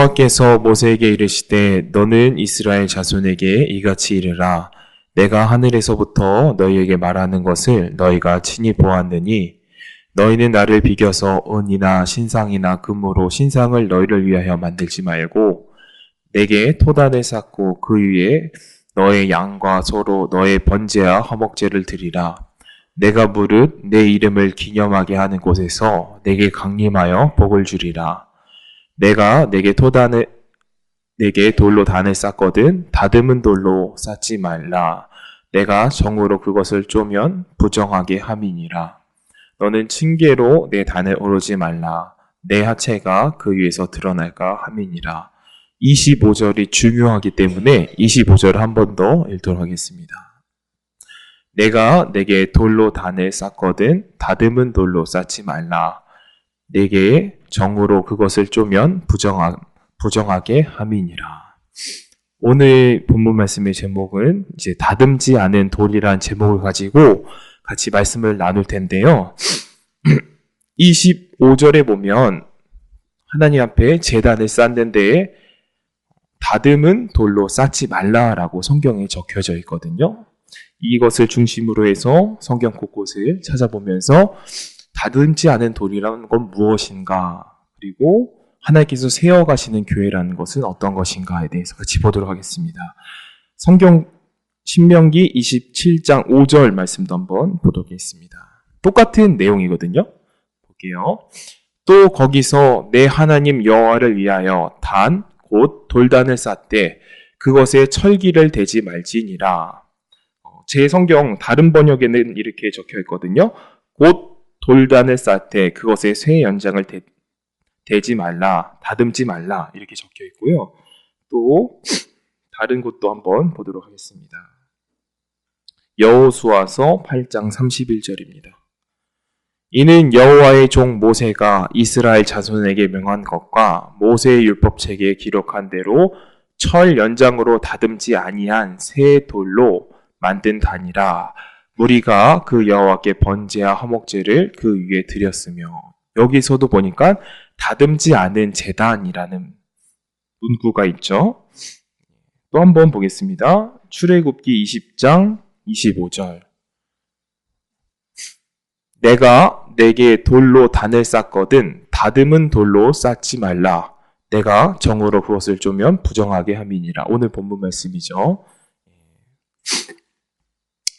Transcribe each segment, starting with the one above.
여호와께서 모세에게 이르시되 너는 이스라엘 자손에게 이같이 이르라. 내가 하늘에서부터 너희에게 말하는 것을 너희가 친히 보았느니 너희는 나를 비겨서 은이나 신상이나 금으로 신상을 너희를 위하여 만들지 말고 내게 토단을 쌓고 그 위에 너의 양과 소로 너의 번제와 화목제를 드리라. 내가 무릇 내 이름을 기념하게 하는 곳에서 내게 강림하여 복을 주리라. 내가 내게 돌로 단을 쌓거든 다듬은 돌로 쌓지 말라. 내가 정으로 그것을 쪼면 부정하게 함이니라. 너는 층계로 내 단을 오르지 말라. 내 하체가 그 위에서 드러날까 함이니라. 25절이 중요하기 때문에 25절 한 번 더 읽도록 하겠습니다. 내가 내게 돌로 단을 쌓거든 다듬은 돌로 쌓지 말라. 내게 정으로 그것을 쪼면 부정하게 함이니라. 오늘 본문 말씀의 제목은 이제 다듬지 않은 돌이란 제목을 가지고 같이 말씀을 나눌 텐데요. 25절에 보면 하나님 앞에 제단을 쌓는데 다듬은 돌로 쌓지 말라라고 성경에 적혀져 있거든요. 이것을 중심으로 해서 성경 곳곳을 찾아보면서 다듬지 않은 돌이라는 건 무엇인가, 그리고 하나님께서 세워가시는 교회라는 것은 어떤 것인가에 대해서 같이 보도록 하겠습니다. 성경 신명기 27장 5절 말씀도 한번 보도록 하겠습니다. 똑같은 내용이거든요. 볼게요. 또 거기서 내 하나님 여호와를 위하여 단 곧 돌단을 쌓되 그것에 철기를 대지 말지니라. 제 성경 다른 번역에는 이렇게 적혀 있거든요. 곧 돌단을 쌓되 그것에 쇠 연장을 대지 말라, 다듬지 말라 이렇게 적혀 있고요. 또 다른 곳도 한번 보도록 하겠습니다. 여호수아서 8장 31절입니다. 이는 여호와의 종 모세가 이스라엘 자손에게 명한 것과 모세의 율법책에 기록한 대로 철 연장으로 다듬지 아니한 새 돌로 만든 단이라. 무리가 그 여호와께 번제와 화목제를 그 위에 드렸으며, 여기서도 보니까 다듬지 않은 제단이라는 문구가 있죠. 또 한번 보겠습니다. 출애굽기 20장 25절. 내가 내게 돌로 단을 쌓거든 다듬은 돌로 쌓지 말라. 내가 정으로 그것을 쪼면 부정하게 함이니라. 오늘 본문 말씀이죠.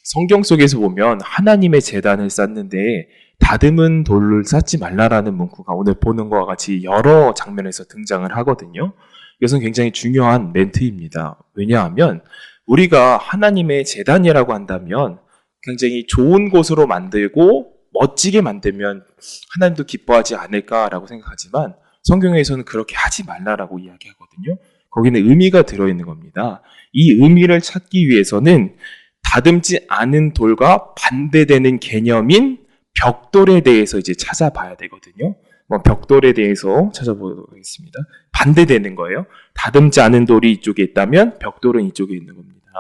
성경 속에서 보면 하나님의 제단을 쌓는데 다듬은 돌을 쌓지 말라라는 문구가 오늘 보는 것과 같이 여러 장면에서 등장을 하거든요. 이것은 굉장히 중요한 멘트입니다. 왜냐하면 우리가 하나님의 제단이라고 한다면 굉장히 좋은 곳으로 만들고 멋지게 만들면 하나님도 기뻐하지 않을까라고 생각하지만 성경에서는 그렇게 하지 말라라고 이야기하거든요. 거기는 의미가 들어있는 겁니다. 이 의미를 찾기 위해서는 다듬지 않은 돌과 반대되는 개념인 벽돌에 대해서 이제 찾아봐야 되거든요. 벽돌에 대해서 찾아보도록 하겠습니다. 반대되는 거예요. 다듬지 않은 돌이 이쪽에 있다면 벽돌은 이쪽에 있는 겁니다.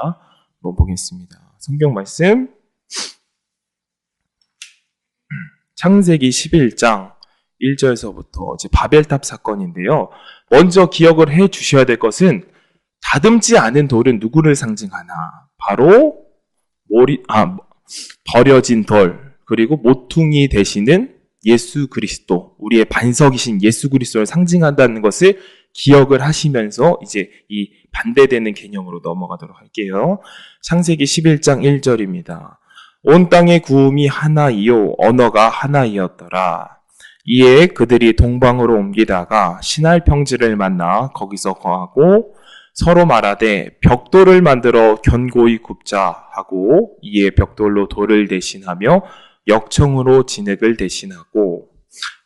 한번 보겠습니다. 성경 말씀 창세기 11장 1절에서부터 이제 바벨탑 사건인데요. 먼저 기억을 해 주셔야 될 것은 다듬지 않은 돌은 누구를 상징하나? 바로 버려진 돌, 그리고 모퉁이 되시는 예수 그리스도, 우리의 반석이신 예수 그리스도를 상징한다는 것을 기억을 하시면서 이제 이 반대되는 개념으로 넘어가도록 할게요. 창세기 11장 1절입니다. 온 땅의 구음이 하나이요 언어가 하나이었더라. 이에 그들이 동방으로 옮기다가 시날 평지를 만나 거기서 거하고 서로 말하되 벽돌을 만들어 견고히 굽자 하고, 이에 벽돌로 돌을 대신하며 역청으로 진흙을 대신하고,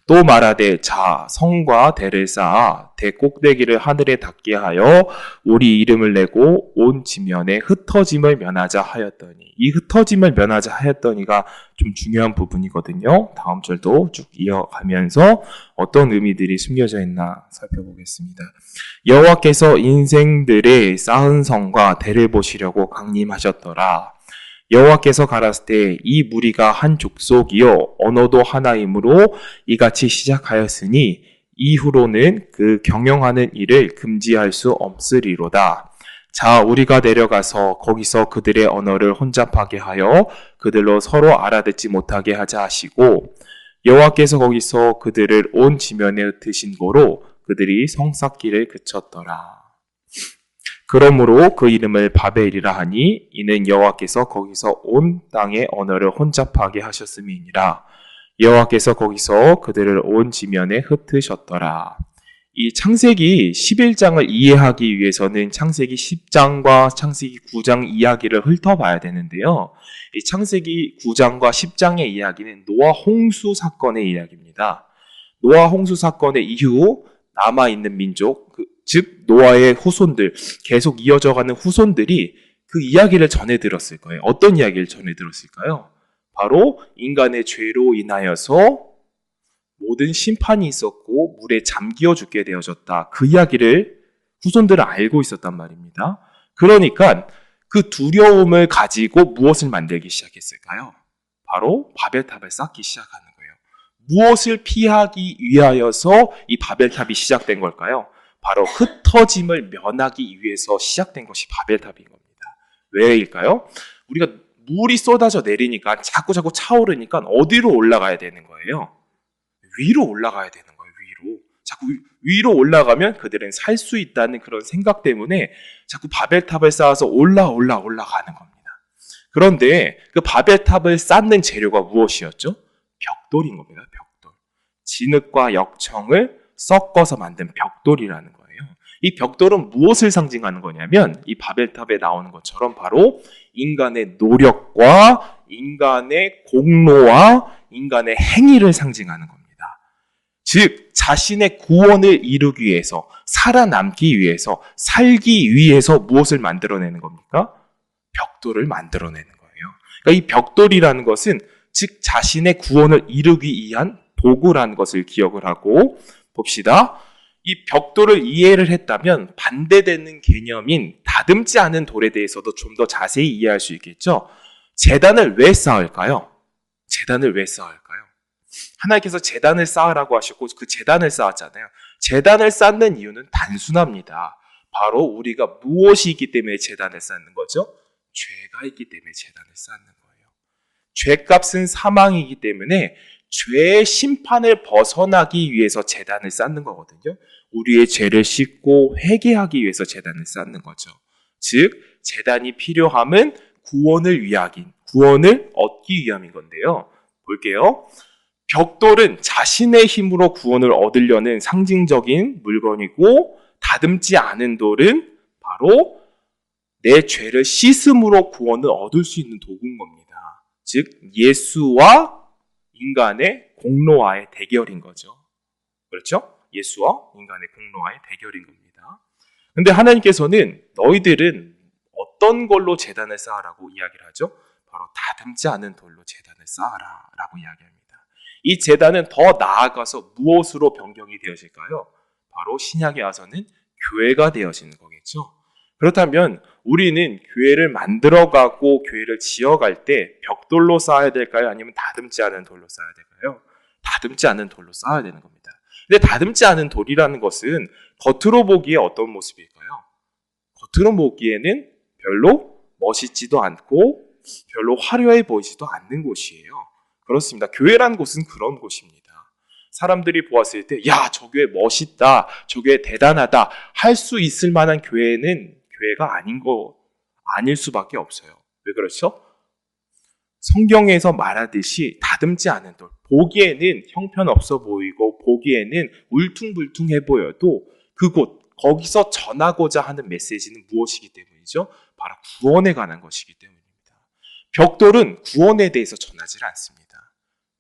또 말하되 자 성과 대를 쌓아 대 꼭대기를 하늘에 닿게 하여 우리 이름을 내고 온 지면에 흩어짐을 면하자 하였더니, 이 흩어짐을 면하자 하였더니가 좀 중요한 부분이거든요. 다음 절도 쭉 이어가면서 어떤 의미들이 숨겨져 있나 살펴보겠습니다. 여호와께서 인생들의 쌓은 성과 대를 보시려고 강림하셨더라. 여호와께서 가라사대 이 무리가 한 족속이요 언어도 하나이므로 이같이 시작하였으니 이후로는 그 경영하는 일을 금지할 수 없으리로다. 자, 우리가 내려가서 거기서 그들의 언어를 혼잡하게 하여 그들로 서로 알아듣지 못하게 하자 하시고, 여호와께서 거기서 그들을 온 지면에 흩으신 고로 그들이 성 쌓기를 그쳤더라. 그러므로 그 이름을 바벨이라 하니 이는 여호와께서 거기서 온 땅의 언어를 혼잡하게 하셨음이니라. 여호와께서 거기서 그들을 온 지면에 흩으셨더라. 이 창세기 11장을 이해하기 위해서는 창세기 10장과 창세기 9장 이야기를 훑어봐야 되는데요. 이 창세기 9장과 10장의 이야기는 노아 홍수 사건의 이야기입니다. 노아 홍수 사건의 이후 남아있는 민족, 즉 노아의 후손들, 계속 이어져가는 후손들이 그 이야기를 전해 들었을 거예요. 어떤 이야기를 전해 들었을까요? 바로 인간의 죄로 인하여서 모든 심판이 있었고 물에 잠기어 죽게 되어졌다. 그 이야기를 후손들은 알고 있었단 말입니다. 그러니까 그 두려움을 가지고 무엇을 만들기 시작했을까요? 바로 바벨탑을 쌓기 시작하는 거예요. 무엇을 피하기 위하여서 이 바벨탑이 시작된 걸까요? 바로 흩어짐을 면하기 위해서 시작된 것이 바벨탑인 겁니다. 왜일까요? 우리가 물이 쏟아져 내리니까 자꾸 차오르니까 어디로 올라가야 되는 거예요? 위로 올라가야 되는 거예요. 위로. 자꾸 위로 올라가면 그들은 살 수 있다는 그런 생각 때문에 자꾸 바벨탑을 쌓아서 올라가는 겁니다. 그런데 그 바벨탑을 쌓는 재료가 무엇이었죠? 벽돌인 겁니다. 벽돌. 진흙과 역청을 섞어서 만든 벽돌이라는 거예요. 이 벽돌은 무엇을 상징하는 거냐면 이 바벨탑에 나오는 것처럼 바로 인간의 노력과 인간의 공로와 인간의 행위를 상징하는 겁니다. 즉 자신의 구원을 이루기 위해서, 살아남기 위해서, 살기 위해서 무엇을 만들어내는 겁니까? 벽돌을 만들어내는 거예요. 그러니까 이 벽돌이라는 것은 즉 자신의 구원을 이루기 위한 도구라는 것을 기억을 하고 봅시다. 이 벽돌을 이해를 했다면 반대되는 개념인 다듬지 않은 돌에 대해서도 좀 더 자세히 이해할 수 있겠죠. 제단을 왜 쌓을까요? 제단을 왜 쌓을까요? 하나님께서 제단을 쌓으라고 하셨고 그 제단을 쌓았잖아요. 제단을 쌓는 이유는 단순합니다. 바로 우리가 무엇이 있기 때문에 제단을 쌓는 거죠? 죄가 있기 때문에 제단을 쌓는 거예요. 죄값은 사망이기 때문에 죄의 심판을 벗어나기 위해서 제단을 쌓는 거거든요. 우리의 죄를 씻고 회개하기 위해서 제단을 쌓는 거죠. 즉 제단이 필요함은 구원을 얻기 위함인 건데요. 볼게요. 벽돌은 자신의 힘으로 구원을 얻으려는 상징적인 물건이고 다듬지 않은 돌은 바로 내 죄를 씻음으로 구원을 얻을 수 있는 도구인 겁니다. 즉 예수와 인간의 공로와의 대결인 거죠. 그렇죠? 예수와 인간의 공로와의 대결인 겁니다. 근데 하나님께서는 너희들은 어떤 걸로 제단을 쌓으라고 이야기를 하죠? 바로 다듬지 않은 돌로 제단을 쌓아라 라고 이야기합니다. 이 제단은 더 나아가서 무엇으로 변경이 되어질까요? 바로 신약에 와서는 교회가 되어지는 거겠죠. 그렇다면 우리는 교회를 만들어가고 교회를 지어갈 때 벽돌로 쌓아야 될까요? 아니면 다듬지 않은 돌로 쌓아야 될까요? 다듬지 않은 돌로 쌓아야 되는 겁니다. 근데 다듬지 않은 돌이라는 것은 겉으로 보기에 어떤 모습일까요? 겉으로 보기에는 별로 멋있지도 않고 별로 화려해 보이지도 않는 곳이에요. 그렇습니다. 교회라는 곳은 그런 곳입니다. 사람들이 보았을 때, 야, 저 교회 멋있다, 저 교회 대단하다 할 수 있을 만한 교회는 교회가 아닐 수밖에 없어요. 왜 그렇죠? 성경에서 말하듯이 다듬지 않은 돌, 보기에는 형편없어 보이고 보기에는 울퉁불퉁해 보여도 거기서 전하고자 하는 메시지는 무엇이기 때문이죠? 바로 구원에 관한 것이기 때문입니다. 벽돌은 구원에 대해서 전하지 않습니다.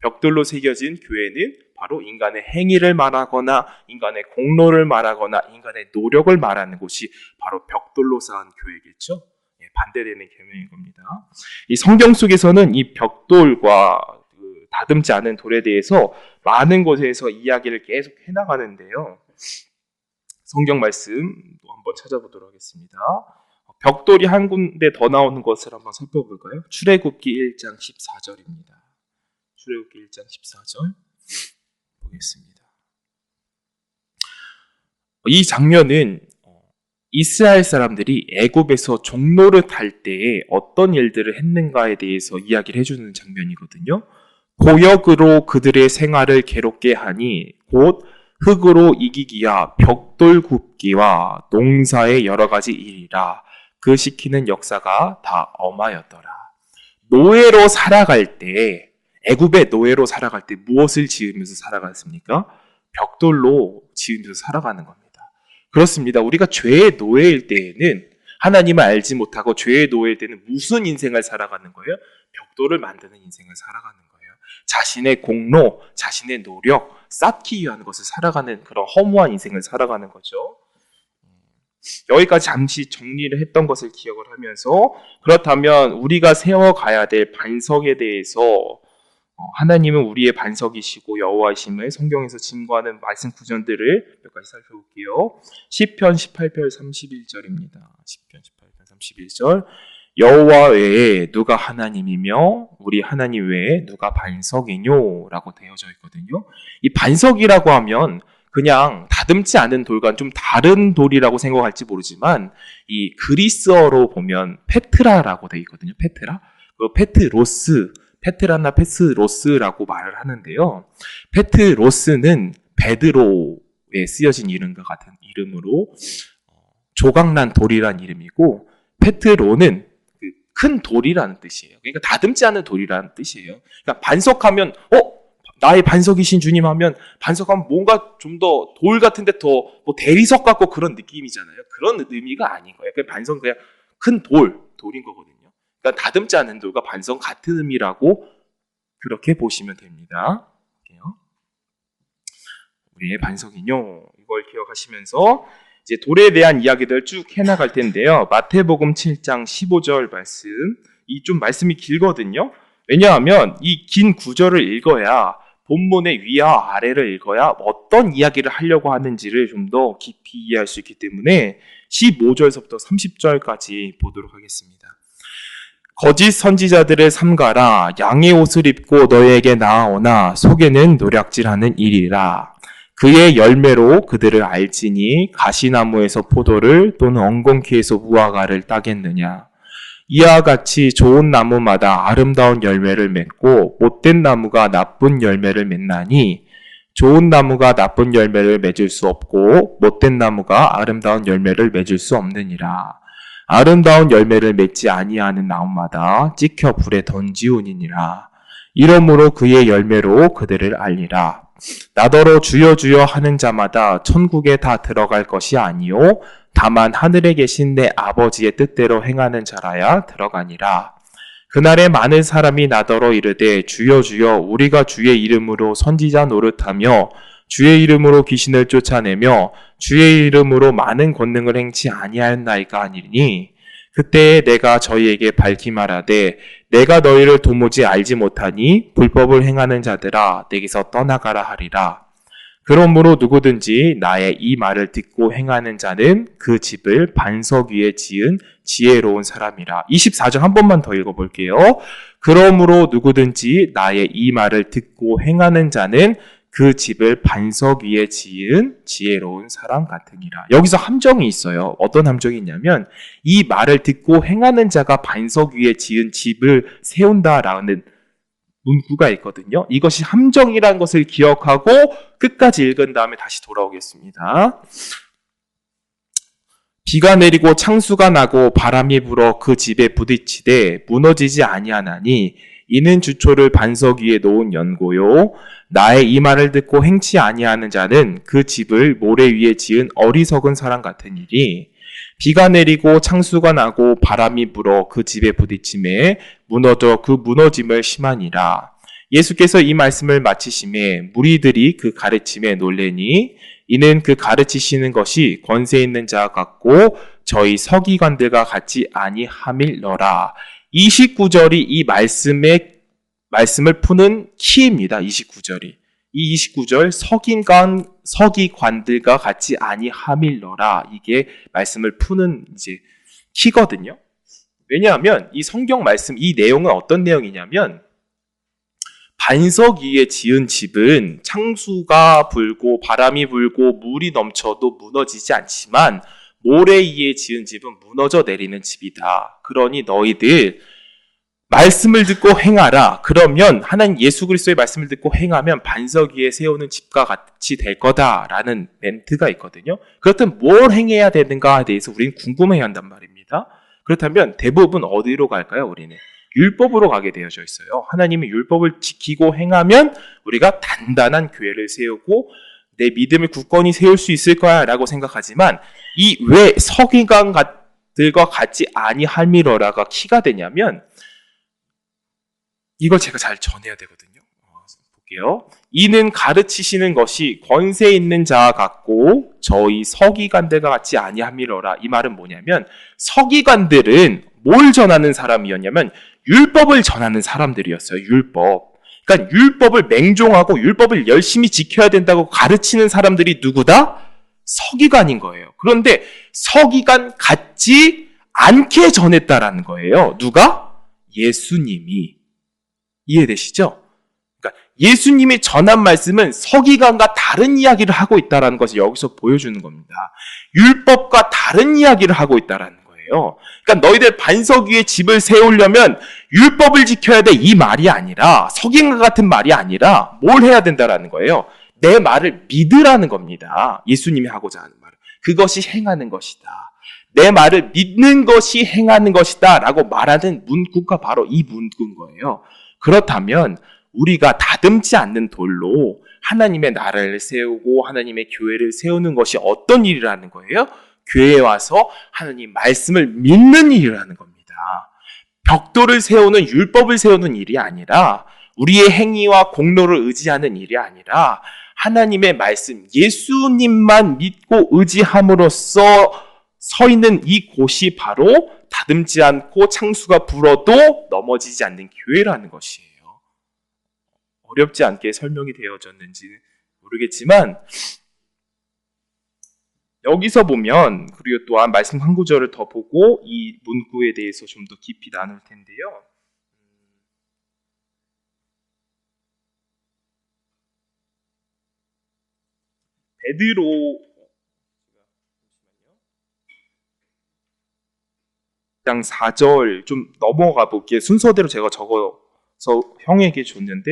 벽돌로 새겨진 교회는 바로 인간의 행위를 말하거나 인간의 공로를 말하거나 인간의 노력을 말하는 곳이 바로 벽돌로 쌓은 교회겠죠. 반대되는 개념인 겁니다. 이 성경 속에서는 이 벽돌과 다듬지 않은 돌에 대해서 많은 곳에서 이야기를 계속 해나가는데요. 성경 말씀 한번 찾아보도록 하겠습니다. 벽돌이 한 군데 더 나오는 것을 한번 살펴볼까요? 출애굽기 1장 14절입니다. 출애굽기 1장 14절 보겠습니다. 이 장면은 이스라엘 사람들이 애굽에서 종노릇할 때에 어떤 일들을 했는가에 대해서 이야기를 해주는 장면이거든요. 고역으로 그들의 생활을 괴롭게 하니 곧 흙으로 이기기야 벽돌 굽기와 농사의 여러 가지 일이라 그 시키는 역사가 다 엄하였더라. 노예로 살아갈 때, 애굽의 노예로 살아갈 때 무엇을 지으면서 살아갔습니까? 벽돌로 지으면서 살아가는 겁니다. 그렇습니다. 우리가 죄의 노예일 때에는 하나님을 알지 못하고 죄의 노예일 때는 무슨 인생을 살아가는 거예요? 벽돌을 만드는 인생을 살아가는 거예요. 자신의 공로, 자신의 노력, 쌓기 위한 것을 살아가는 그런 허무한 인생을 살아가는 거죠. 여기까지 잠시 정리를 했던 것을 기억을 하면서 그렇다면 우리가 세워가야 될 반석에 대해서 하나님은 우리의 반석이시고 여호와이심을 성경에서 증거하는 말씀 구절들을 몇 가지 살펴볼게요. 시편 18편 31절입니다. 시편 18편 31절 여호와 외에 누가 하나님이며 우리 하나님 외에 누가 반석이뇨? 라고 되어져 있거든요. 이 반석이라고 하면 그냥 다듬지 않은 돌과 좀 다른 돌이라고 생각할지 모르지만 이 그리스어로 보면 페트라라고 되어 있거든요. 페트라. 그 페트로스, 페트라나 페스로스라고 말을 하는데요. 페트로스는 베드로에 쓰여진 이름과 같은 이름으로 조각난 돌이란 이름이고 페트로는 큰 돌이라는 뜻이에요. 그러니까 다듬지 않은 돌이라는 뜻이에요. 그러니까 반석하면 나의 반석이신 주님 하면 반석하면 뭔가 좀 더 돌 같은데 더 뭐 대리석 같고 그런 느낌이잖아요. 그런 의미가 아닌 거예요. 그냥 반석은 그냥 큰 돌인 거거든요. 그러니까 다듬지 않은 돌과 반석 같은 의미라고 그렇게 보시면 됩니다. 우리의 반석이뇨. 이걸 기억하시면서 이제 돌에 대한 이야기들 쭉 해나갈 텐데요. 마태복음 7장 15절 말씀. 이 좀 말씀이 길거든요. 왜냐하면 이 긴 구절을 읽어야 본문의 위와 아래를 읽어야 어떤 이야기를 하려고 하는지를 좀 더 깊이 이해할 수 있기 때문에 15절서부터 30절까지 보도록 하겠습니다. 거짓 선지자들을 삼가라. 양의 옷을 입고 너희에게 나아오나 속에는 노략질하는 일이라. 그의 열매로 그들을 알지니 가시나무에서 포도를 또는 엉겅퀴에서 무화과를 따겠느냐. 이와 같이 좋은 나무마다 아름다운 열매를 맺고 못된 나무가 나쁜 열매를 맺나니 좋은 나무가 나쁜 열매를 맺을 수 없고 못된 나무가 아름다운 열매를 맺을 수 없느니라. 아름다운 열매를 맺지 아니하는 나무마다 찍혀 불에 던지우니니라. 이러므로 그의 열매로 그들을 알리라. 나더러 주여 주여 하는 자마다 천국에 다 들어갈 것이 아니요 다만 하늘에 계신 내 아버지의 뜻대로 행하는 자라야 들어가니라. 그날에 많은 사람이 나더러 이르되 주여 주여 우리가 주의 이름으로 선지자 노릇하며 주의 이름으로 귀신을 쫓아내며 주의 이름으로 많은 권능을 행치 아니하였나이까 하니니 그때에 내가 저희에게 밝히 말하되 내가 너희를 도무지 알지 못하니 불법을 행하는 자들아 내게서 떠나가라 하리라. 그러므로 누구든지 나의 이 말을 듣고 행하는 자는 그 집을 반석 위에 지은 지혜로운 사람이라. 24절 한 번만 더 읽어볼게요. 그러므로 누구든지 나의 이 말을 듣고 행하는 자는 그 집을 반석 위에 지은 지혜로운 사람 같으니라. 여기서 함정이 있어요. 어떤 함정이 있냐면 이 말을 듣고 행하는 자가 반석 위에 지은 집을 세운다라는 문구가 있거든요. 이것이 함정이라는 것을 기억하고 끝까지 읽은 다음에 다시 돌아오겠습니다. 비가 내리고 창수가 나고 바람이 불어 그 집에 부딪히되 무너지지 아니하나니 이는 주초를 반석 위에 놓은 연고요. 나의 이 말을 듣고 행치 아니하는 자는 그 집을 모래 위에 지은 어리석은 사람 같으니리. 비가 내리고 창수가 나고 바람이 불어 그 집에 부딪힘에 무너져 그 무너짐을 심하니라. 예수께서 이 말씀을 마치심에 무리들이 그 가르침에 놀래니 이는 그 가르치시는 것이 권세 있는 자 같고 저희 서기관들과 같이 아니함일러라. 29절이 이 말씀을 푸는 키입니다. 29절이. 이 29절 서기관들과 같이 아니함일러라. 이게 말씀을 푸는 이제 키거든요. 왜냐하면 이 성경 말씀 이 내용은 어떤 내용이냐면 반석 위에 지은 집은 창수가 불고 바람이 불고 물이 넘쳐도 무너지지 않지만 모래 위에 지은 집은 무너져 내리는 집이다. 그러니 너희들 말씀을 듣고 행하라. 그러면 하나님 예수 그리스도의 말씀을 듣고 행하면 반석 위에 세우는 집과 같이 될 거다라는 멘트가 있거든요. 그렇다면 뭘 행해야 되는가에 대해서 우리는 궁금해야 한단 말입니다. 그렇다면 대부분 어디로 갈까요? 우리는 율법으로 가게 되어져 있어요. 하나님의 율법을 지키고 행하면 우리가 단단한 교회를 세우고 내 믿음을 굳건히 세울 수 있을 거야 라고 생각하지만 이 왜 서기관들과 같이 아니할미러라가 키가 되냐면 이걸 제가 잘 전해야 되거든요. 볼게요. 이는 가르치시는 것이 권세 있는 자와 같고 저희 서기관들과 같이 아니함이러라. 이 말은 뭐냐면 서기관들은 뭘 전하는 사람이었냐면 율법을 전하는 사람들이었어요. 율법. 그러니까 율법을 맹종하고 율법을 열심히 지켜야 된다고 가르치는 사람들이 누구다? 서기관인 거예요. 그런데 서기관 같지 않게 전했다라는 거예요. 누가? 예수님이. 이해되시죠? 그러니까 예수님이 전한 말씀은 서기관과 다른 이야기를 하고 있다는 것을 여기서 보여주는 겁니다. 율법과 다른 이야기를 하고 있다는 거예요. 그러니까 너희들 반석 위에 집을 세우려면 율법을 지켜야 돼 이 말이 아니라 서기관 같은 말이 아니라 뭘 해야 된다라는 거예요. 내 말을 믿으라는 겁니다. 예수님이 하고자 하는 말은. 그것이 행하는 것이다. 내 말을 믿는 것이 행하는 것이다 라고 말하는 문구가 바로 이 문구인 거예요. 그렇다면 우리가 다듬지 않는 돌로 하나님의 나라를 세우고 하나님의 교회를 세우는 것이 어떤 일이라는 거예요? 교회에 와서 하나님 말씀을 믿는 일이라는 겁니다. 벽돌을 세우는 율법을 세우는 일이 아니라 우리의 행위와 공로를 의지하는 일이 아니라 하나님의 말씀, 예수님만 믿고 의지함으로써 서 있는 이 곳이 바로 다듬지 않고 창수가 불어도 넘어지지 않는 교회라는 것이에요. 어렵지 않게 설명이 되어졌는지 모르겠지만 여기서 보면 그리고 또한 말씀 한 구절을 더 보고 이 문구에 대해서 좀 더 깊이 나눌 텐데요. 베드로 1장 4절 좀 넘어가 볼게요. 순서대로 제가 적어서 형에게 줬는데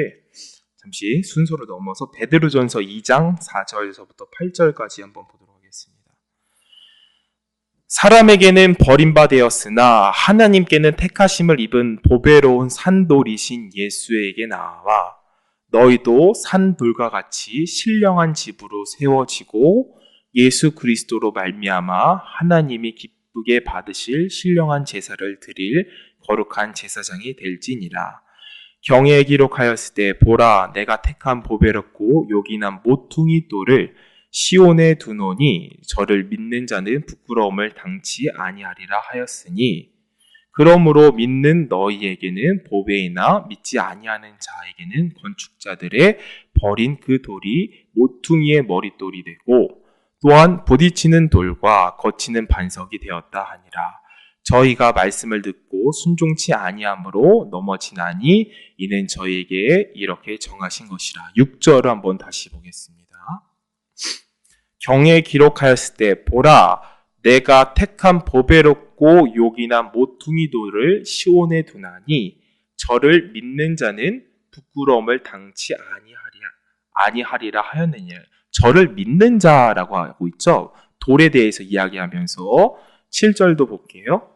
잠시 순서를 넘어서 베드로전서 2장 4절에서부터 8절까지 한번 보도록 하겠습니다. 사람에게는 버림받았으나 하나님께는 택하심을 입은 보배로운 산돌이신 예수에게 나와 너희도 산돌과 같이 신령한 집으로 세워지고 예수 그리스도로 말미암아 하나님이 기쁘게 받으실 신령한 제사를 드릴 거룩한 제사장이 될지니라. 경에 기록하였을 때 보라 내가 택한 보배롭고 요긴한 모퉁이 돌을 시온에 두노니 저를 믿는 자는 부끄러움을 당치 아니하리라 하였으니 그러므로 믿는 너희에게는 보배이나 믿지 아니하는 자에게는 건축자들의 버린 그 돌이 모퉁이의 머릿돌이 되고 또한 부딪히는 돌과 거치는 반석이 되었다 하니라. 저희가 말씀을 듣고 순종치 아니함으로 넘어지나니 이는 저희에게 이렇게 정하신 것이라. 6절을 한번 다시 보겠습니다. 경에 기록하였을 때 보라 내가 택한 보배롭고 요긴한 모퉁이 돌을 시온에 두나니 저를 믿는 자는 부끄러움을 당치 아니하리라 하였느냐. 저를 믿는 자라고 하고 있죠. 돌에 대해서 이야기하면서 7절도 볼게요.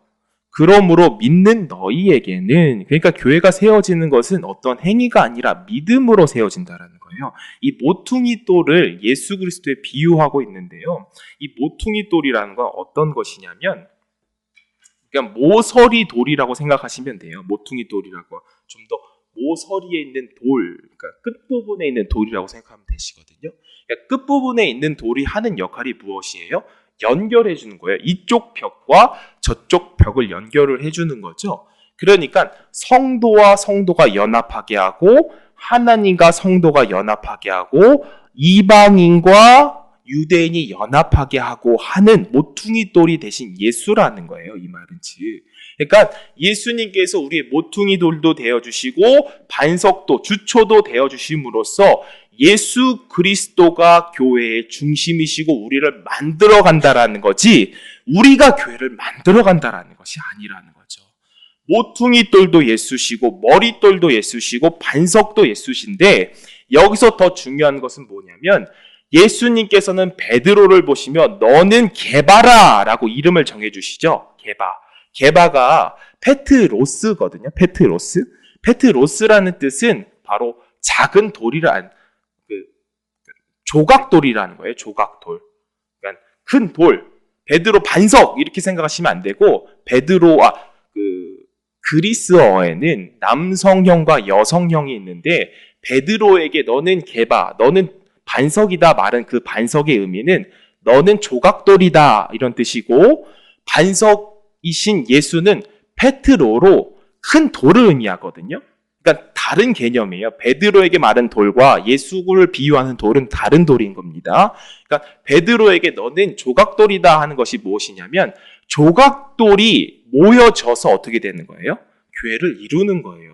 그러므로 믿는 너희에게는, 그러니까 교회가 세워지는 것은 어떤 행위가 아니라 믿음으로 세워진다라는 거예요. 이 모퉁이 돌을 예수 그리스도에 비유하고 있는데요. 이 모퉁이 돌이라는 건 어떤 것이냐면, 그러니까 모서리 돌이라고 생각하시면 돼요. 모퉁이 돌이라고. 좀 더 모서리에 있는 돌, 그러니까 끝부분에 있는 돌이라고 생각하면 되시거든요. 그러니까 끝부분에 있는 돌이 하는 역할이 무엇이에요? 연결해 주는 거예요. 이쪽 벽과 저쪽 벽을 연결을 해주는 거죠. 그러니까 성도와 성도가 연합하게 하고 하나님과 성도가 연합하게 하고 이방인과 유대인이 연합하게 하고 하는 모퉁이 돌이 대신 예수라는 거예요. 이 말은 즉. 그러니까 예수님께서 우리의 모퉁이 돌도 되어주시고 반석도 주초도 되어주심으로써 예수 그리스도가 교회의 중심이시고 우리를 만들어 간다라는 거지 우리가 교회를 만들어 간다라는 것이 아니라는 거죠. 모퉁이 돌도 예수시고 머릿돌도 예수시고 반석도 예수신데 여기서 더 중요한 것은 뭐냐면 예수님께서는 베드로를 보시며 너는 게바라 라고 이름을 정해주시죠. 게바가 페트로스거든요. 페트로스라는 뜻은 바로 작은 돌이란 조각돌이라는 거예요. 조각돌. 그러니까 큰 돌. 베드로 반석 이렇게 생각하시면 안 되고 그리스어에는 남성형과 여성형이 있는데 베드로에게 너는 게바, 너는 반석이다 말은 그 반석의 의미는 너는 조각돌이다 이런 뜻이고 반석이신 예수는 페트로로 큰 돌을 의미하거든요. 그러니까 다른 개념이에요. 베드로에게 말한 돌과 예수를 비유하는 돌은 다른 돌인 겁니다. 그러니까 베드로에게 너는 조각돌이다 하는 것이 무엇이냐면 조각돌이 모여져서 어떻게 되는 거예요? 교회를 이루는 거예요.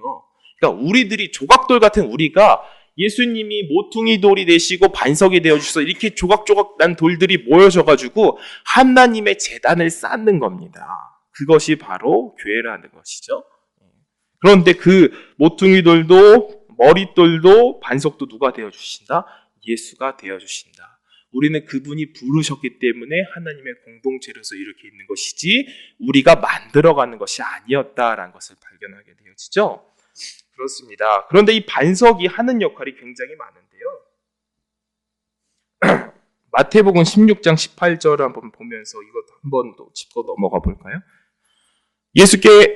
그러니까 우리들이 조각돌 같은 우리가 예수님이 모퉁이 돌이 되시고 반석이 되어주셔서 이렇게 조각조각 난 돌들이 모여져가지고 하나님의 제단을 쌓는 겁니다. 그것이 바로 교회라는 것이죠. 그런데 그 모퉁이 돌도 머릿돌도 반석도 누가 되어주신다? 예수가 되어주신다. 우리는 그분이 부르셨기 때문에 하나님의 공동체로서 이렇게 있는 것이지 우리가 만들어가는 것이 아니었다라는 것을 발견하게 되어지죠. 그렇습니다. 그런데 이 반석이 하는 역할이 굉장히 많은데요. 마태복음 16장 18절을 한번 보면서 이것 한번 또 짚고 넘어가 볼까요?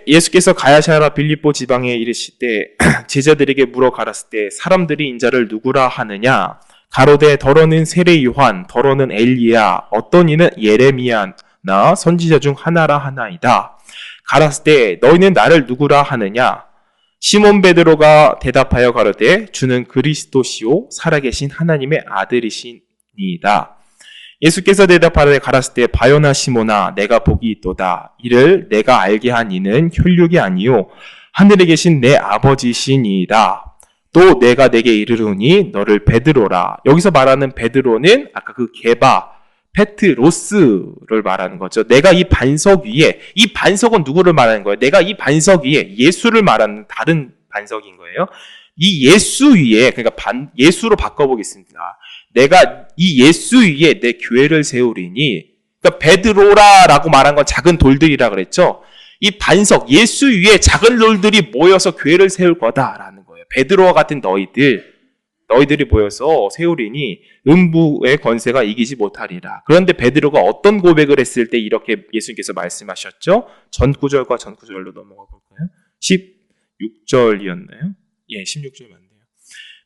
예수께서 가야사라 빌립보 지방에 이르시되 제자들에게 물어 가랐을 때 사람들이 인자를 누구라 하느냐? 가로되 더러는 세례 요한, 더러는 엘리야, 어떤 이는 예레미야나 선지자 중 하나라 하나이다. 가랐을 때 너희는 나를 누구라 하느냐? 시몬 베드로가 대답하여 가로되 주는 그리스도시요 살아계신 하나님의 아들이시니이다. 예수께서 대답하되 가라사대 때 바요나 시모나 내가 복이 있도다. 이를 내가 알게 한 이는 혈육이 아니요 하늘에 계신 내 아버지시니이다. 또 내가 내게 이르르니 너를 베드로라. 여기서 말하는 베드로는 아까 그 게바 페트로스를 말하는 거죠. 내가 이 반석 위에, 이 반석은 누구를 말하는 거예요? 내가 이 반석 위에 예수를 말하는 다른 반석인 거예요. 이 예수 위에, 그러니까 예수로 바꿔보겠습니다. 내가 이 예수 위에 내 교회를 세우리니, 그러니까 베드로라라고 말한 건 작은 돌들이라 그랬죠. 이 반석, 예수 위에 작은 돌들이 모여서 교회를 세울 거다라는 거예요. 베드로와 같은 너희들이 모여서 세우리니 음부의 권세가 이기지 못하리라. 그런데 베드로가 어떤 고백을 했을 때 이렇게 예수님께서 말씀하셨죠? 전 구절과 전 구절로 넘어가 볼까요? 16절이었나요? 예, 16절 맞네요.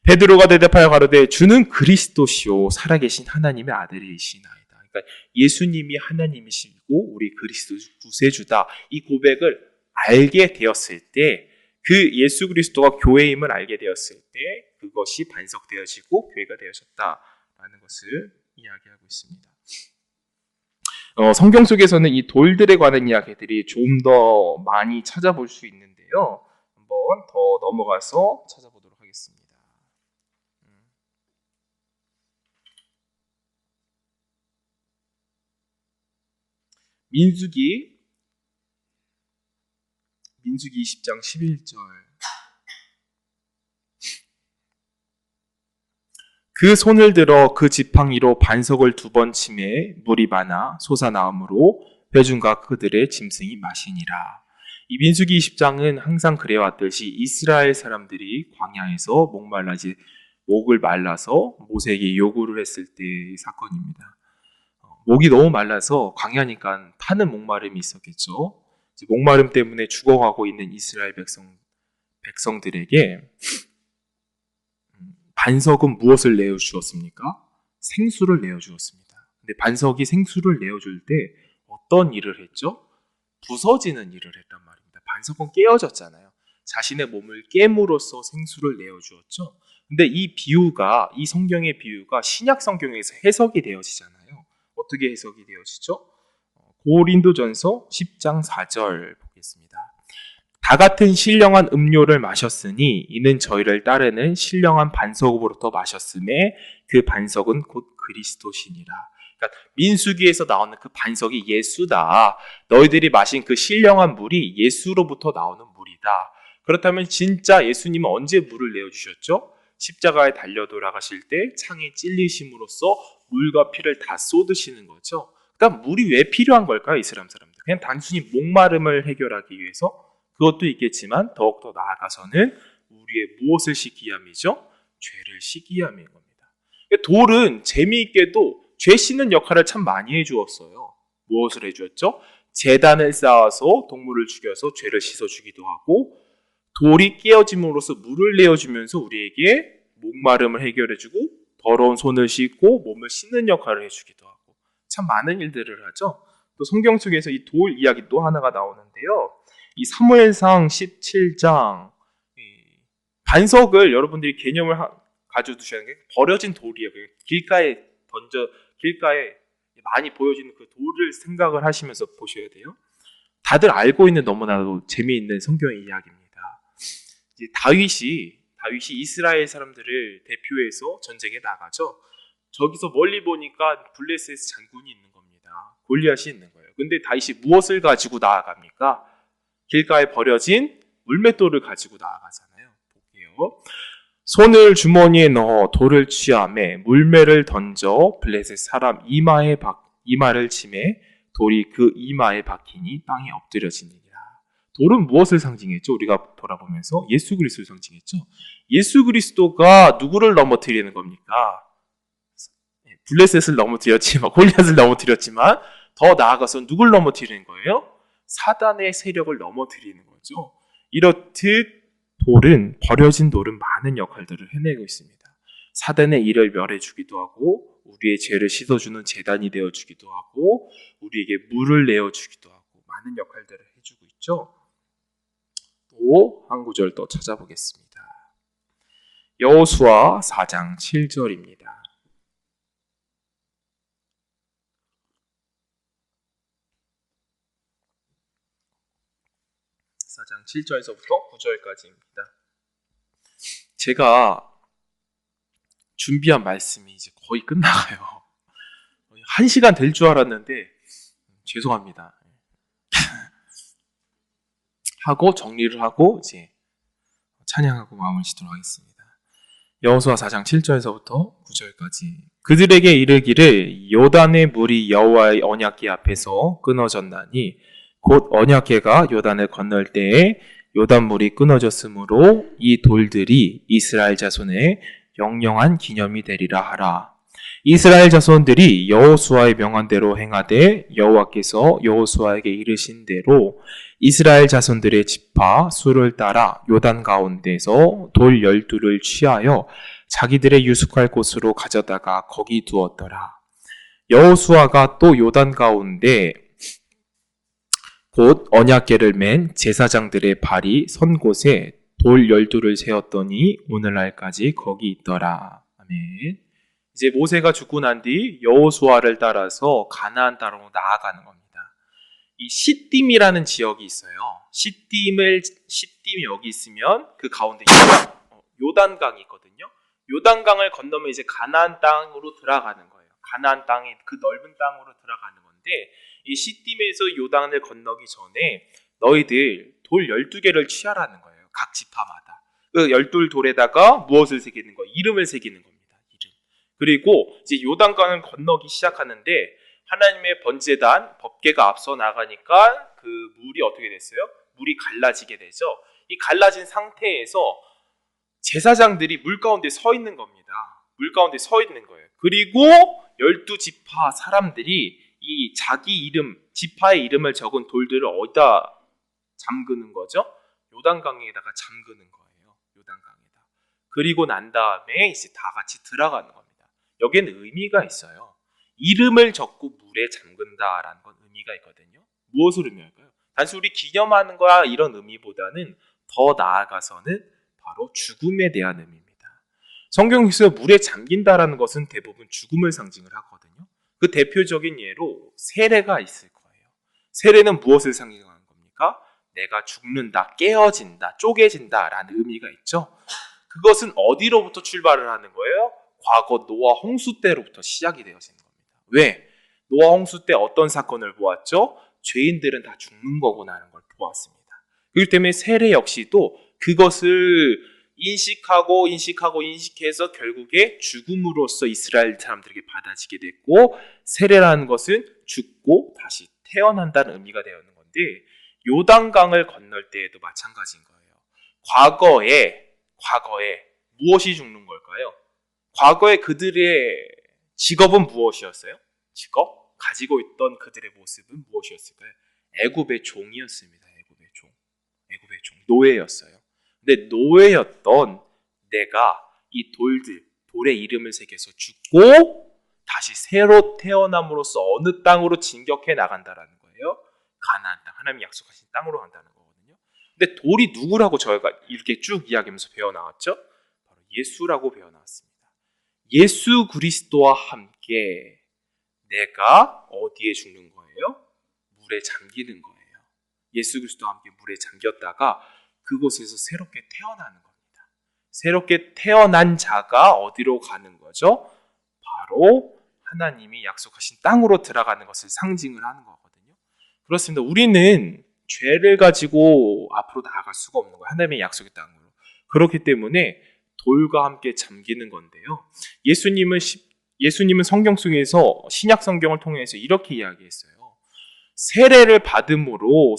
베드로가 대답하여 가로되 주는 그리스도시요 살아계신 하나님의 아들이시나이다. 그러니까 예수님이 하나님이시고 우리 그리스도 구세주다. 이 고백을 알게 되었을 때 그 예수 그리스도가 교회임을 알게 되었을 때 그것이 반석되어지고 교회가 되어졌다라는 것을 이야기하고 있습니다. 성경 속에서는 이 돌들에 관한 이야기들이 좀 더 많이 찾아볼 수 있는데요. 한번 더 넘어가서 찾아보도록 하겠습니다. 민수기 20장 11절. 그 손을 들어 그 지팡이로 반석을 2번 치매 물이 많아 솟아나오므로 회중과 그들의 짐승이 마시니라. 이 민수기 20장은 항상 그래왔듯이 이스라엘 사람들이 광야에서 목을 말라서 모세에게 요구를 했을 때의 사건입니다. 목이 너무 말라서 광야니까 타는 목마름이 있었겠죠. 목마름 때문에 죽어가고 있는 이스라엘 백성들에게 반석은 무엇을 내어주었습니까? 생수를 내어주었습니다. 근데 반석이 생수를 내어줄 때 어떤 일을 했죠? 부서지는 일을 했단 말입니다. 반석은 깨어졌잖아요. 자신의 몸을 깨물어서 생수를 내어주었죠. 근데 이 성경의 비유가 신약 성경에서 해석이 되어지잖아요. 어떻게 해석이 되어지죠? 고린도전서 10장 4절 보겠습니다. 다 같은 신령한 음료를 마셨으니 이는 저희를 따르는 신령한 반석으로부터 마셨음에 그 반석은 곧 그리스도시니라. 그러니까 민수기에서 나오는 그 반석이 예수다. 너희들이 마신 그 신령한 물이 예수로부터 나오는 물이다. 그렇다면 진짜 예수님은 언제 물을 내어주셨죠? 십자가에 달려 돌아가실 때 창에 찔리심으로써 물과 피를 다 쏟으시는 거죠. 그러니까 물이 왜 필요한 걸까요? 이스라엘 사람들. 그냥 단순히 목마름을 해결하기 위해서? 그것도 있겠지만 더욱더 나아가서는 우리의 무엇을 씻기 위함이죠? 죄를 씻기 위함인 겁니다. 돌은 재미있게도 죄 씻는 역할을 참 많이 해주었어요. 무엇을 해주었죠? 제단을 쌓아서 동물을 죽여서 죄를 씻어주기도 하고, 돌이 깨어짐으로써 물을 내어주면서 우리에게 목마름을 해결해주고 더러운 손을 씻고 몸을 씻는 역할을 해주기도 하고, 참 많은 일들을 하죠. 또 성경 속에서 이 돌 이야기 또 하나가 나오는데요. 이 사무엘상 17장 반석을 여러분들이 개념을 가지고 두셔야 하는 게 버려진 돌이에요. 길가에 많이 보여지는 그 돌을 생각을 하시면서 보셔야 돼요. 다들 알고 있는 너무나도 재미있는 성경의 이야기입니다. 이제 다윗이 이스라엘 사람들을 대표해서 전쟁에 나가죠. 저기서 멀리 보니까 블레셋 장군이 있는 겁니다. 골리앗이 있는 거예요. 근데 다윗이 무엇을 가지고 나아갑니까? 길가에 버려진 물맷돌을 가지고 나아가잖아요. 볼게요. 손을 주머니에 넣어 돌을 취하매 물매를 던져 블레셋 사람 이마를 치매 돌이 그 이마에 박히니 땅에 엎드려지니라. 돌은 무엇을 상징했죠? 우리가 돌아보면서 예수 그리스도를 상징했죠. 예수 그리스도가 누구를 넘어뜨리는 겁니까? 블레셋을 넘어뜨렸지만, 골리앗을 넘어뜨렸지만 더 나아가서 누굴 넘어뜨리는 거예요? 사단의 세력을 넘어뜨리는 거죠. 이렇듯 버려진 돌은 많은 역할들을 해내고 있습니다. 사단의 일을 멸해주기도 하고, 우리의 죄를 씻어주는 제단이 되어주기도 하고, 우리에게 물을 내어주기도 하고, 많은 역할들을 해주고 있죠. 또 한 구절 더 찾아보겠습니다. 여호수아 4장 7절입니다. 4장 7절에서부터 9절까지입니다. 제가 준비한 말씀이 이제 거의 끝나가요. 1시간 될 줄 알았는데 죄송합니다. 하고 정리를 하고 이제 찬양하고 마음을 짓도록 하겠습니다. 여호수아 4장 7절에서부터 9절까지. 그들에게 이르기를 요단의 물이 여호와의 언약궤 앞에서 끊어졌나니 곧 언약궤가 요단을 건널 때에 요단물이 끊어졌으므로 이 돌들이 이스라엘 자손의 영영한 기념이 되리라 하라. 이스라엘 자손들이 여호수아의 명한대로 행하되 여호와께서 여호수아에게 이르신 대로 이스라엘 자손들의 지파 수를 따라 요단 가운데서 돌 12를 취하여 자기들의 유숙할 곳으로 가져다가 거기 두었더라. 여호수아가 또 요단 가운데 곧 언약궤를 맨 제사장들의 발이 선 곳에 돌 12를 세웠더니 오늘날까지 거기 있더라. 아멘. 이제 모세가 죽고 난 뒤 여호수아를 따라서 가나안 땅으로 나아가는 겁니다. 이 시딤이라는 지역이 있어요. 시딤이 여기 있으면 그 가운데 요단강이 있거든요. 요단강을 건너면 이제 가나안 땅으로 들어가는 거예요. 가나안 땅의 그 넓은 땅으로 들어가는 건데, 이 시딤에서 요단을 건너기 전에 너희들 돌 12개를 취하라는 거예요. 각 지파마다. 그 12돌에다가 무엇을 새기는 거예요? 이름을 새기는 겁니다. 이름. 그리고 이제 요단강을 건너기 시작하는데 하나님의 번제단, 법궤가 앞서 나가니까 그 물이 어떻게 됐어요? 물이 갈라지게 되죠. 이 갈라진 상태에서 제사장들이 물 가운데 서 있는 겁니다. 물 가운데 서 있는 거예요. 그리고 12지파 사람들이 이 자기 이름, 지파의 이름을 적은 돌들을 어디다 잠그는 거죠? 요단강에다가 잠그는 거예요. 요단강에다. 그리고 난 다음에 이제 다 같이 들어가는 겁니다. 여기에는 의미가 있어요. 이름을 적고 물에 잠근다라는 건 의미가 있거든요. 무엇을 의미할까요? 단순히 우리 기념하는 거야 이런 의미보다는 더 나아가서는 바로 죽음에 대한 의미입니다. 성경에서 물에 잠긴다라는 것은 대부분 죽음을 상징을 하거든요. 그 대표적인 예로 세례가 있을 거예요. 세례는 무엇을 상징하는 겁니까? 내가 죽는다, 깨어진다, 쪼개진다라는 의미가 있죠. 그것은 어디로부터 출발을 하는 거예요? 과거 노아 홍수 때로부터 시작이 되어지는 겁니다. 왜? 노아 홍수 때 어떤 사건을 보았죠? 죄인들은 다 죽는 거구나 하는 걸 보았습니다. 그렇기 때문에 세례 역시도 그것을 인식해서 결국에 죽음으로써 이스라엘 사람들에게 받아지게 됐고, 세례라는 것은 죽고 다시 태어난다는 의미가 되어 있는 건데, 요단강을 건널 때에도 마찬가지인 거예요. 과거에 무엇이 죽는 걸까요? 과거에 그들의 직업은 무엇이었어요? 직업? 가지고 있던 그들의 모습은 무엇이었을까요? 애굽의 종이었습니다. 애굽의 종. 노예였어요. 근데 노예였던 내가 이 돌에 이름을 새겨서 죽고 다시 새로 태어남으로써 어느 땅으로 진격해 나간다라는 거예요. 가나안 땅, 하나님이 약속하신 땅으로 간다는 거거든요. 근데 돌이 누구라고 저희가 이렇게 쭉 이야기하면서 배워나왔죠? 바로 예수라고 배워나왔습니다. 예수 그리스도와 함께 내가 어디에 죽는 거예요? 물에 잠기는 거예요. 예수 그리스도와 함께 물에 잠겼다가 그곳에서 새롭게 태어나는 겁니다. 새롭게 태어난 자가 어디로 가는 거죠? 바로 하나님이 약속하신 땅으로 들어가는 것을 상징을 하는 거거든요. 그렇습니다. 우리는 죄를 가지고 앞으로 나아갈 수가 없는 거예요. 하나님의 약속의 땅으로. 그렇기 때문에 돌과 함께 잠기는 건데요. 예수님은 성경 속에서 신약 성경을 통해서 이렇게 이야기했어요. 세례를 받음으로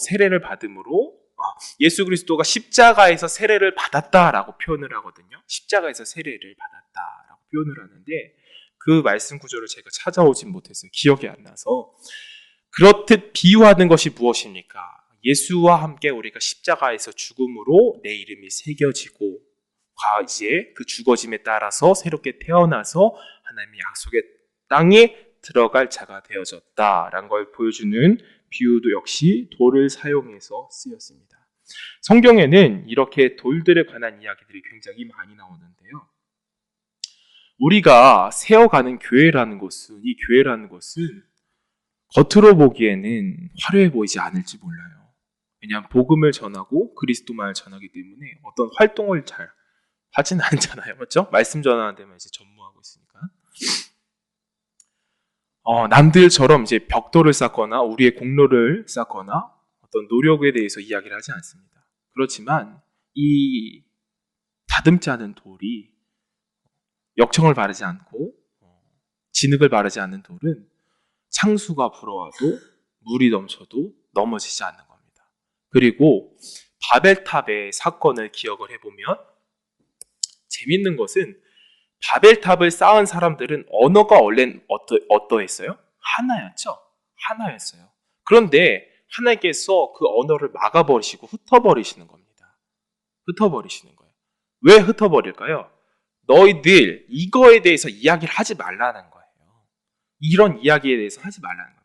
예수 그리스도가 십자가에서 세례를 받았다라고 표현을 하거든요. 십자가에서 세례를 받았다라고 표현을 하는데 그 말씀 구조를 제가 찾아오진 못했어요. 기억이 안 나서. 그렇듯 비유하는 것이 무엇입니까? 예수와 함께 우리가 십자가에서 죽음으로 내 이름이 새겨지고 이제 그 죽어짐에 따라서 새롭게 태어나서 하나님의 약속의 땅에 들어갈 자가 되어졌다라는 걸 보여주는 비유도 역시 돌을 사용해서 쓰였습니다. 성경에는 이렇게 돌들에 관한 이야기들이 굉장히 많이 나오는데요. 우리가 세워가는 교회라는 것은 겉으로 보기에는 화려해 보이지 않을지 몰라요. 왜냐하면 복음을 전하고 그리스도만을 전하기 때문에 어떤 활동을 잘 하진 않잖아요. 맞죠? 말씀 전하는 데만 이제 전무하고 있으니까. 남들처럼 이제 벽돌을 쌓거나 우리의 공로를 쌓거나 어떤 노력에 대해서 이야기를 하지 않습니다. 그렇지만 이 다듬지 않은 돌이 역청을 바르지 않고 진흙을 바르지 않는 돌은 창수가 불어와도 물이 넘쳐도 넘어지지 않는 겁니다. 그리고 바벨탑의 사건을 기억을 해보면 재밌는 것은 바벨탑을 쌓은 사람들은 언어가 원래는 어떠했어요? 하나였어요. 그런데 하나님께서 그 언어를 막아버리시고 흩어버리시는 겁니다. 흩어버리시는 거예요. 왜 흩어버릴까요? 너희들 이거에 대해서 이야기를 하지 말라는 거예요. 이런 이야기에 대해서 하지 말라는 거예요.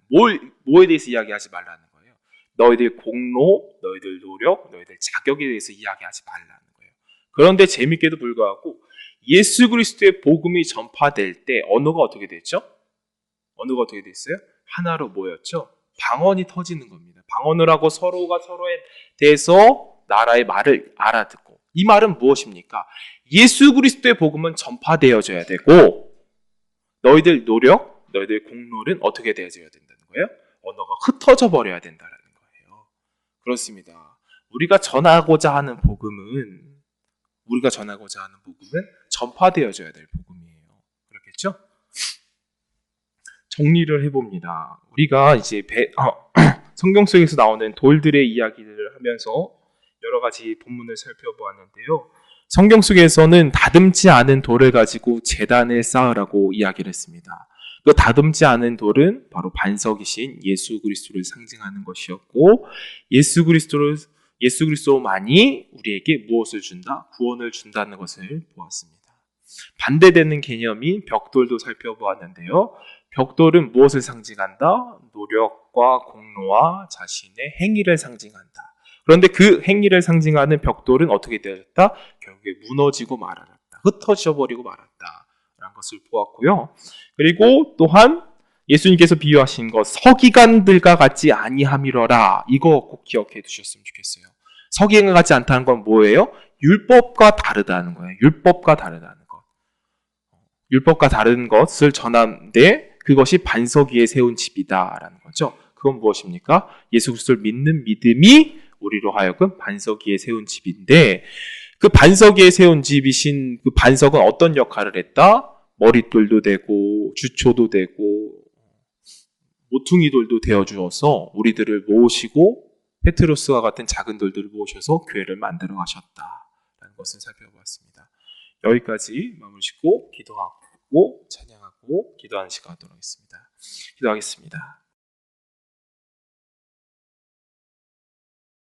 뭐에 대해서 이야기하지 말라는 거예요? 너희들 공로, 너희들 노력, 너희들 자격에 대해서 이야기하지 말라는 거예요. 그런데 재밌게도 불구하고 예수 그리스도의 복음이 전파될 때 언어가 어떻게 됐죠? 언어가 어떻게 됐어요? 하나로 모였죠? 방언이 터지는 겁니다. 방언을 하고 서로가 서로에 대해서 나라의 말을 알아듣고. 이 말은 무엇입니까? 예수 그리스도의 복음은 전파되어져야 되고 너희들 노력, 너희들 공로는 어떻게 되어져야 된다는 거예요? 언어가 흩어져 버려야 된다는 거예요. 그렇습니다. 우리가 전하고자 하는 복음은 전파되어져야 될 복음이에요. 그렇겠죠? 정리를 해봅니다. 우리가 이제 성경 속에서 나오는 돌들의 이야기를 하면서 여러 가지 본문을 살펴보았는데요. 성경 속에서는 다듬지 않은 돌을 가지고 제단을 쌓으라고 이야기를 했습니다. 그 다듬지 않은 돌은 바로 반석이신 예수 그리스도를 상징하는 것이었고 예수 그리스도만이 우리에게 무엇을 준다? 구원을 준다는 것을 보았습니다. 반대되는 개념인 벽돌도 살펴보았는데요. 벽돌은 무엇을 상징한다? 노력과 공로와 자신의 행위를 상징한다. 그런데 그 행위를 상징하는 벽돌은 어떻게 되었다? 결국에 무너지고 말았다. 흩어져 버리고 말았다라는 것을 보았고요. 그리고 또한 예수님께서 비유하신 것 서기관들과 같지 아니함이러라. 이거 꼭 기억해 두셨으면 좋겠어요. 서기관과 같지 않다는 건 뭐예요? 율법과 다르다는 거예요. 율법과 다르다는 것. 율법과 다른 것을 전하는데 그것이 반석 위에 세운 집이다라는 거죠. 그건 무엇입니까? 예수 그리스도를 믿는 믿음이 우리로 하여금 반석 위에 세운 집인데 그 반석 위에 세운 집이신 그 반석은 어떤 역할을 했다? 머릿돌도 되고 주초도 되고 모퉁이돌도 되어주어서 우리들을 모으시고 페트로스와 같은 작은 돌들을 모으셔서 교회를 만들어 가셨다라는 것을 살펴보았습니다. 여기까지 마무리 짓고 기도하고 찬양하고 기도하는 시간 갖도록 하겠습니다. 기도하겠습니다.